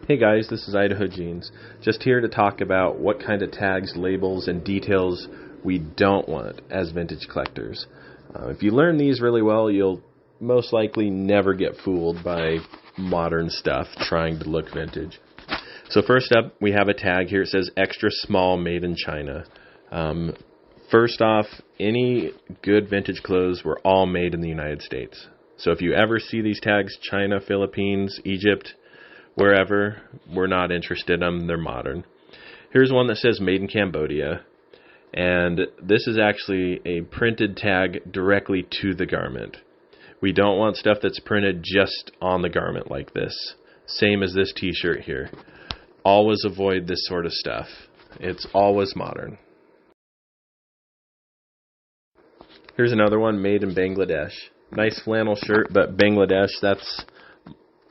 Hey guys, this is Idaho Jeans. Just here to talk about what kind of tags, labels, and details we don't want as vintage collectors. If you learn these really well, you'll most likely never get fooled by modern stuff trying to look vintage. So first up, we have a tag here. It says extra small, made in China. First off, any good vintage clothes were all made in the United States. So if you ever see these tags, China, Philippines, Egypt, wherever, we're not interested in them. They're modern. Here's one that says made in Cambodia. And this is actually a printed tag directly to the garment. We don't want stuff that's printed just on the garment like this. Same as this t-shirt here. Always avoid this sort of stuff. It's always modern. Here's another one made in Bangladesh. Nice flannel shirt, but Bangladesh, that's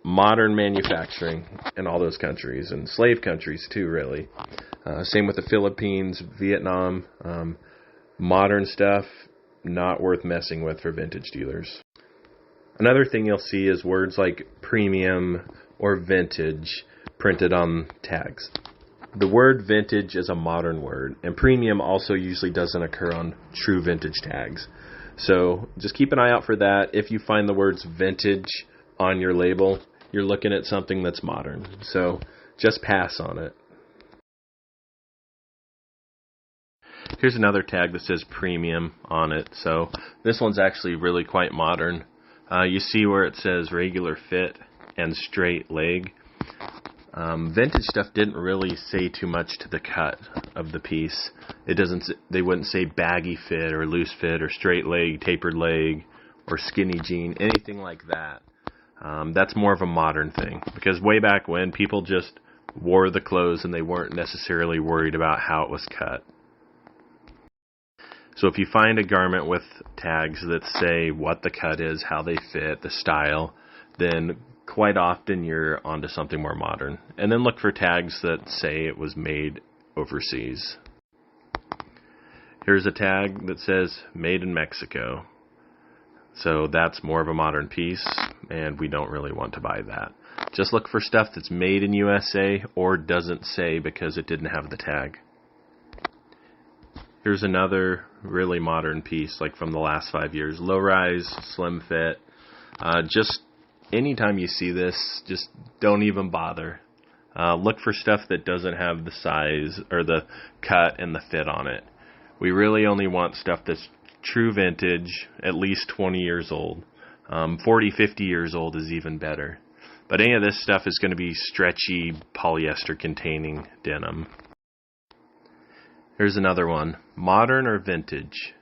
modern manufacturing in all those countries, and slave countries too, really. Same with the Philippines, Vietnam. Modern stuff, not worth messing with for vintage dealers. Another thing you'll see is words like premium or vintage printed on tags. The word vintage is a modern word, and premium also usually doesn't occur on true vintage tags. So just keep an eye out for that. If you find the words vintage on your label, you're looking at something that's modern. So just pass on it. Here's another tag that says premium on it. So this one's actually really quite modern. You see where it says regular fit and straight leg. Vintage stuff didn't really say too much to the cut of the piece. They wouldn't say baggy fit or loose fit or straight leg, tapered leg, or skinny jean, anything like that. That's more of a modern thing, because way back when, people just wore the clothes and they weren't necessarily worried about how it was cut. So if you find a garment with tags that say what the cut is, how they fit, the style, then quite often you're onto something more modern. And then look for tags that say it was made overseas. Here's a tag that says made in Mexico. So that's more of a modern piece, and we don't really want to buy that. Just look for stuff that's made in USA or doesn't say because it didn't have the tag. Here's another really modern piece, like from the last 5 years. Low rise, slim fit. Just anytime you see this, just don't even bother. Look for stuff that doesn't have the size or the cut and the fit on it. We really only want stuff that's true vintage, at least 20 years old. 40, 50 years old is even better. But any of this stuff is going to be stretchy, polyester containing denim. Here's another one. Modern or vintage?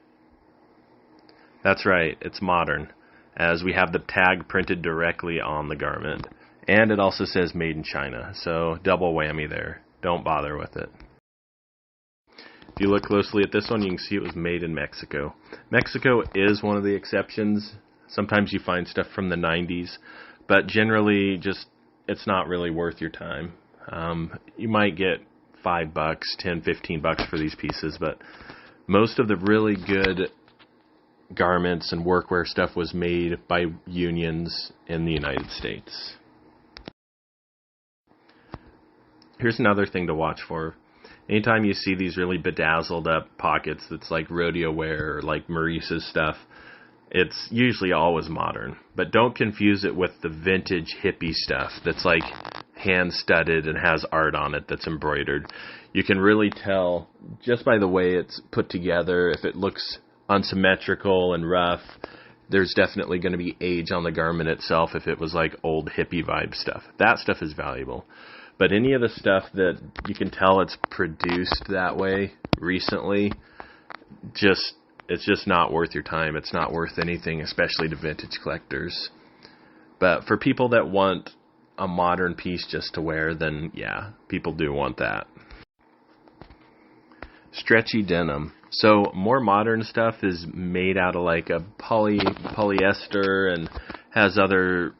That's right, it's modern, as we have the tag printed directly on the garment. And it also says made in China, so double whammy there. Don't bother with it. If you look closely at this one, you can see it was made in Mexico. Mexico is one of the exceptions. Sometimes you find stuff from the 90s, but generally just it's not really worth your time. You might get $5, $10, $15 for these pieces, but most of the really good garments and workwear stuff was made by unions in the United States. Here's another thing to watch for. Anytime you see these really bedazzled up pockets that's like rodeo wear or like Maurice's stuff, it's usually always modern. But don't confuse it with the vintage hippie stuff that's like hand-studded and has art on it that's embroidered. You can really tell just by the way it's put together. If it looks unsymmetrical and rough, there's definitely going to be age on the garment itself if it was like old hippie vibe stuff. That stuff is valuable. But any of the stuff that you can tell it's produced that way recently, it's just not worth your time. It's not worth anything, especially to vintage collectors. But for people that want a modern piece just to wear, then yeah, people do want that. Stretchy denim. So more modern stuff is made out of like a polyester and has other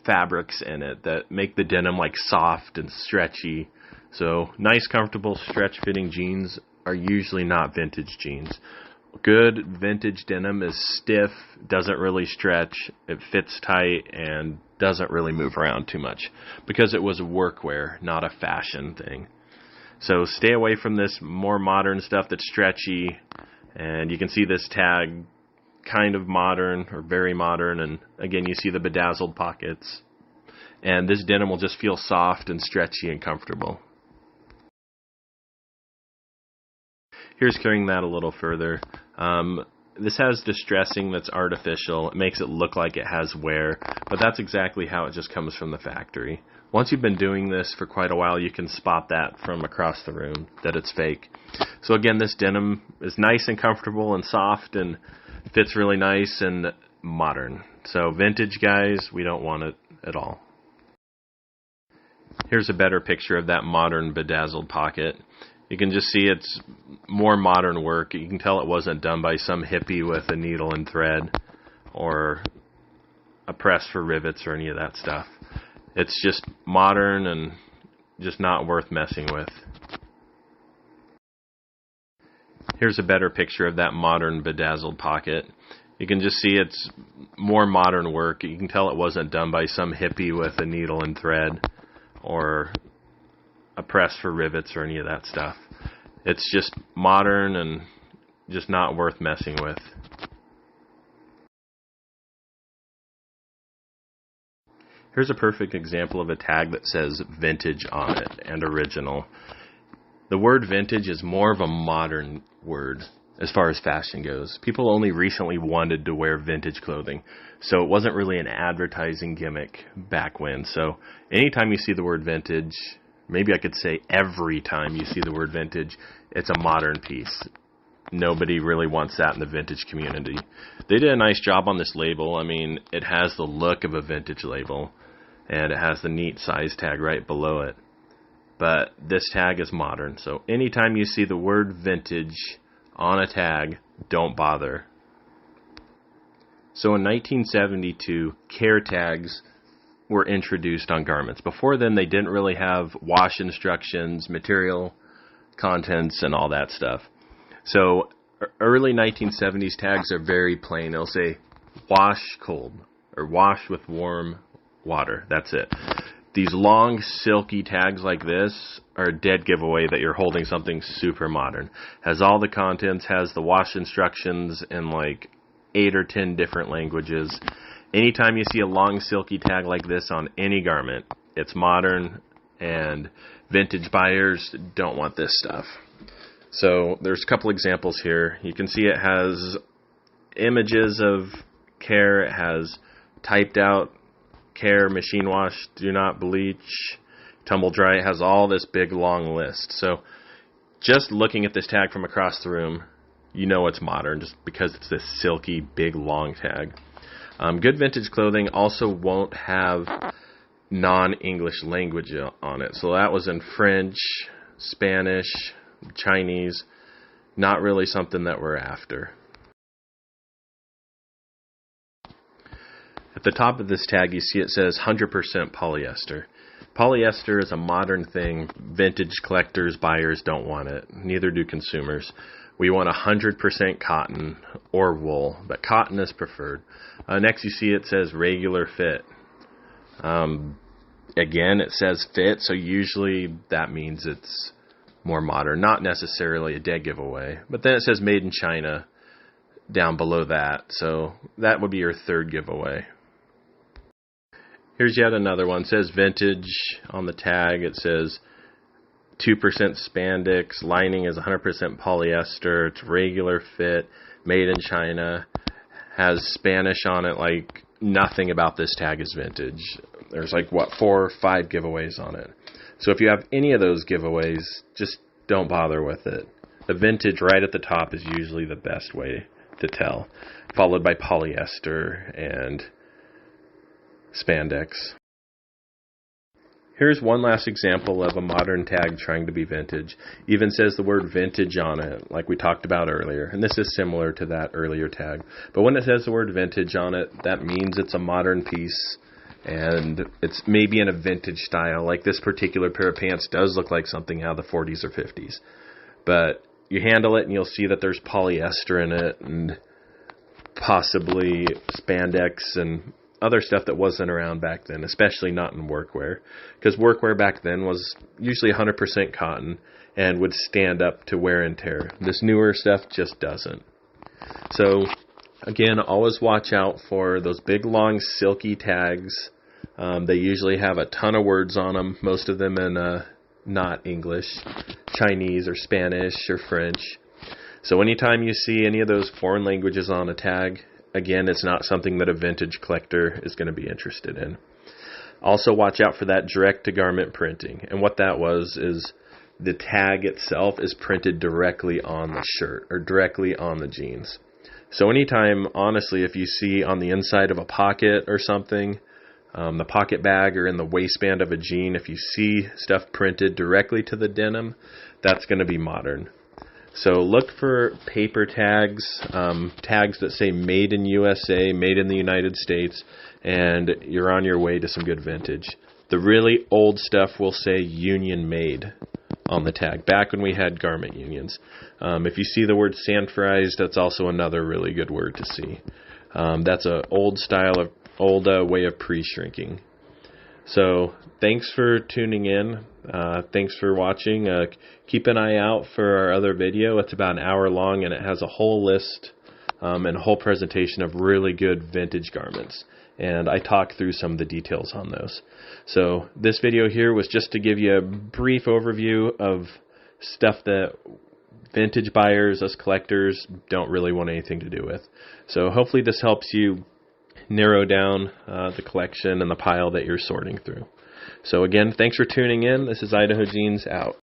fabrics in it that make the denim like soft and stretchy. So nice, comfortable, stretch-fitting jeans are usually not vintage jeans. Good vintage denim is stiff, doesn't really stretch, it fits tight, and doesn't really move around too much because it was workwear, not a fashion thing. So stay away from this more modern stuff that's stretchy, and you can see this tag kind of modern or very modern, and again you see the bedazzled pockets, and this denim will just feel soft and stretchy and comfortable. Here's carrying that a little further. This has distressing that's artificial. It makes it look like it has wear, but that's exactly how it just comes from the factory. Once you've been doing this for quite a while, you can spot that from across the room, that it's fake. So again, this denim is nice and comfortable and soft and fits really nice and modern. So vintage, guys, we don't want it at all. Here's a better picture of that modern bedazzled pocket. You can just see it's more modern work. You can tell it wasn't done by some hippie with a needle and thread or a press for rivets or any of that stuff. It's just modern and just not worth messing with. Here's a better picture of that modern bedazzled pocket. You can just see it's more modern work. You can tell it wasn't done by some hippie with a needle and thread or a press for rivets or any of that stuff. It's just modern and just not worth messing with. Here's a perfect example of a tag that says vintage on it and original. The word vintage is more of a modern word as far as fashion goes. People only recently wanted to wear vintage clothing, so it wasn't really an advertising gimmick back when. So anytime you see the word vintage, maybe I could say every time you see the word vintage, it's a modern piece. Nobody really wants that in the vintage community. They did a nice job on this label. I mean, it has the look of a vintage label, and it has the neat size tag right below it. But this tag is modern, so anytime you see the word vintage on a tag, don't bother. So in 1972, care tags were introduced on garments. Before then, they didn't really have wash instructions, material contents, and all that stuff. So early 1970s tags are very plain. They'll say wash cold or wash with warm water. That's it. These long silky tags like this are a dead giveaway that you're holding something super modern. Has all the contents, has the wash instructions in like 8 or 10 different languages. Anytime you see a long silky tag like this on any garment, it's modern, and vintage buyers don't want this stuff. So there's a couple examples here. You can see it has images of care. It has typed out care, machine wash, do not bleach, tumble dry. It has all this big long list. So just looking at this tag from across the room, you know it's modern just because it's this silky, big, long tag. Good vintage clothing also won't have non-English language on it. So that was in French, Spanish, Chinese. Not really something that we're after. At the top of this tag, you see it says 100% polyester. Polyester is a modern thing. Vintage collectors, buyers don't want it. Neither do consumers. We want 100% cotton or wool, but cotton is preferred. Next, you see it says regular fit. Again, it says fit, so usually that means it's more modern. Not necessarily a dead giveaway. But then it says made in China down below that, so that would be your third giveaway. Here's yet another one. It says vintage on the tag. It says 2% spandex. Lining is 100% polyester. It's regular fit. Made in China. Has Spanish on it. Like, nothing about this tag is vintage. There's like, 4 or 5 giveaways on it. So if you have any of those giveaways, just don't bother with it. The vintage right at the top is usually the best way to tell. Followed by polyester and spandex. Here's one last example of a modern tag trying to be vintage. Even says the word vintage on it, like we talked about earlier. And this is similar to that earlier tag. But when it says the word vintage on it, that means it's a modern piece. And it's maybe in a vintage style. Like this particular pair of pants does look like something out of the 40s or 50s. But you handle it and you'll see that there's polyester in it and possibly spandex and other stuff that wasn't around back then, especially not in workwear, because workwear back then was usually 100% cotton and would stand up to wear and tear. This newer stuff just doesn't. So again, always watch out for those big, long, silky tags. They usually have a ton of words on them, most of them in not English, Chinese or Spanish or French. So anytime you see any of those foreign languages on a tag, again, it's not something that a vintage collector is going to be interested in. Also watch out for that direct-to-garment printing. And what that was is the tag itself is printed directly on the shirt or directly on the jeans. So anytime, honestly, if you see on the inside of a pocket or something, the pocket bag or in the waistband of a jean, if you see stuff printed directly to the denim, that's going to be modern. So look for paper tags, tags that say made in USA, made in the United States, and you're on your way to some good vintage. The really old stuff will say union made on the tag, back when we had garment unions. If you see the word sanforized, that's also another really good word to see. That's an old way of pre-shrinking. So thanks for tuning in. Thanks for watching. Keep an eye out for our other video. It's about an hour long, and it has a whole list and a whole presentation of really good vintage garments. And I talk through some of the details on those. So this video here was just to give you a brief overview of stuff that vintage buyers, us collectors, don't really want anything to do with. So hopefully this helps you narrow down the collection and the pile that you're sorting through. So again, thanks for tuning in. This is Idaho Jeans out.